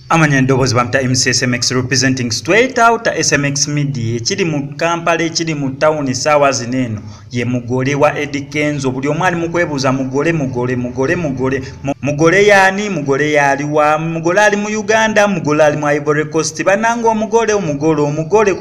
Amanya ndobozi bamta MCSMX representing straight out SMX media chiri mu Kampala chiri mu town sawa zineno ye mugole wa Eddie Kenzo buli omwali mukwebuza mugole yani mugole yali wa mugole ali mu Uganda mugole ali mu Ivory Coast bananga omugole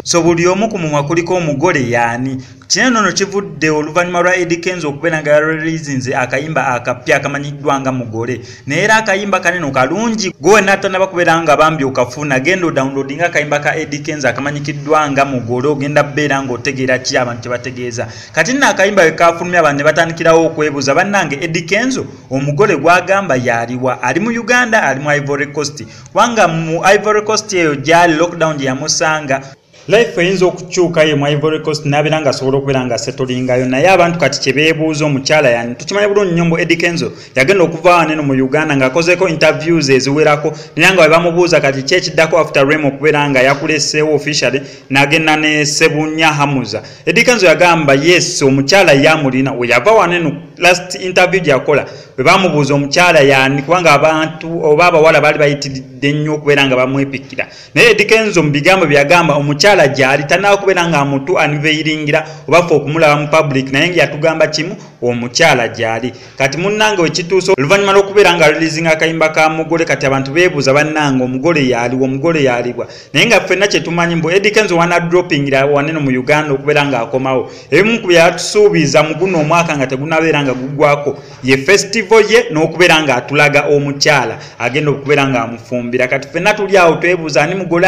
so buli omu kumumwa kuliko omugole yani Chineno no chivudde oluvanyuma lwa Eddie Kenzo okubeera nga releasinze akayimba akapya akamanyiddwa nga mugole neera akayimba kaneno kalungi gwe natana bakubeera nga bambi okafuna gendo downloading akayimba ka Eddie Kenzo akamanyikiddwa nga mugole ogenda beera nga otegeera ki abantu bategeeza kati na akayimba kafulumya abantu ne batandikirawo okwebuza bannange Eddie Kenzo omugole gwagamba yaliwa ali mu Uganda ali mu Ivory Coast wanga mu Ivory Coast eyo gyali lockdown ya musanga life eyinza okukyuka ye mu Ivory Coast n'abeera nga asobola okubeera nga setolingayo naye abantu kati kyebeebuuza omukyala yani tukimanyi bulungi nnyo Eddie Kenzo yagenda okuva waneno mu Uganda ng'akozeko interviews eziwerako naye nga bwe bamubuuza kati ki ekiddako after Remo okubeera nga yakuleseewo officially n'agenda ne Sebunya Hamuza Eddie Kenzo yagamba yes omukyala yamulina we yava waneno last interview gyakola bwe bamubuuza omukyala yani kubanga abantu oba abawala baali bayitiridde nnyo okubeera nga bamwepikira naye Eddie Kenzo mu bigambo bye yagamba omukyala gyali tanaba kubeera nga mutu aniveiringira oba fe okumulaba mu public naye yatugamba kimu omukyala gyali kati munnange wekituusa oluvannyuma lw'okubeera nga releasing akayimba ka mugole kati abantu beebuuza bannange omugole yalibwa naye nga ffenna kyetumanyi mbu Eddie Kenzo wana droppingira waneno mu Uganda okubeera nga akomawo ebimu ku byatusuubiza mu guno omwaka nga tegunabeera nga guggwako ye festival ye n'okubeera nga atulaga omukyala agenda okubeera nga amufumbira kati ffenna tuli awo twebuuza ani mugole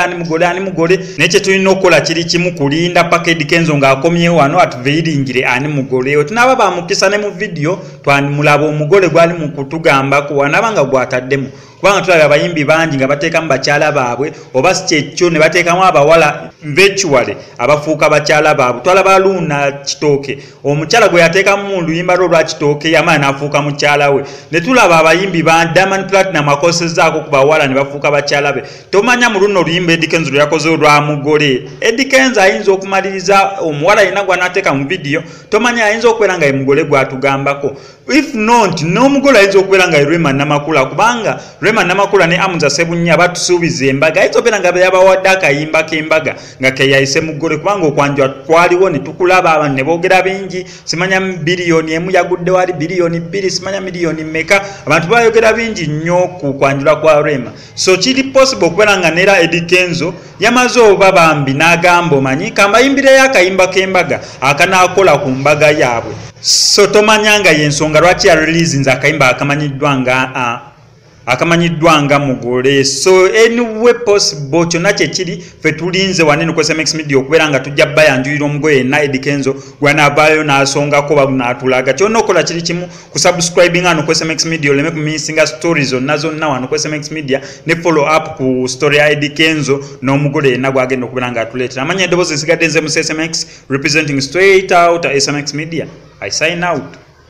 naye kyetulina okukola kiri kimu kulinda paka Eddie Kenzo ng'akomyewo wano atuveiringire ani mugole tunaba bamukisa ne mu video twamulaba omugole gwali mu kutugambako wanabanga gwataddemu kubanga tulaba abayimbi bangi nga bateekamu bakyala baabwe oba si kyekyo ne bateekamu abawala virtually abafuuka bakyala baabwe twalaba Luna Kitooke omukyala gwe yateekamu mu luyimba lwa Kitooke yamala n'afuuka mukyala we ne tulaba abayimbi ba Diamond Platinum akosezaako ku bawala ne bafuuka bakyala be tomanya mu luno oluyimba Eddie Kenzo lwe yakoze olwa mugole Eddie Kenzo ayinza okumaliriza omuwala yenna gw'anaateeka mu video tomanya ayinza okubeera nga ye mugole gwatugambako if not n'omugole ayinza okubeera nga ye Rema Namakula kubanga Rema Namakula ne Amuza Sebunya batusuubiza embaga ayinza okubeera nga yabawadde akayimba k'embaga nga keyayise mugole kubanga okwanjwa kwaliwo ne tukulaba abantu ne boogera bingi simanya biliyoni emu yagudde wali biliyoni 2 simanya miliyoni mmeka abantu bayogera bingi nnyo ku kwanjula kwa Rema so kiri possible okubeera nga nera Eddie Kenzo yamaze oba bambi n'agamba omanyi kambayimbireyo akayimba k'embaga akanaakola ku mbaga yaabwe so tomanyanga yensonga lwaki ya releasinze akayimba akamanyiddwa nga mugole so anyway possible kyonna kyekiri fe tulinze wanene ku SMX media okubeera nga tujja bayanjulira omugoye na Eddie Kenzo gwanavaayo n'asongako n'atulaga kyonna okola kiri kimu kusubscribing ano ku SMX media oleme kumisinga stories zonna wano ku SMX media ne follow up ku story ya Eddie Kenzo n'omugole yenna gwagenda okubeera nga atuleetera amanya eddoboozi nsigadde nze mu SMX representing straight out SMX media I sign out.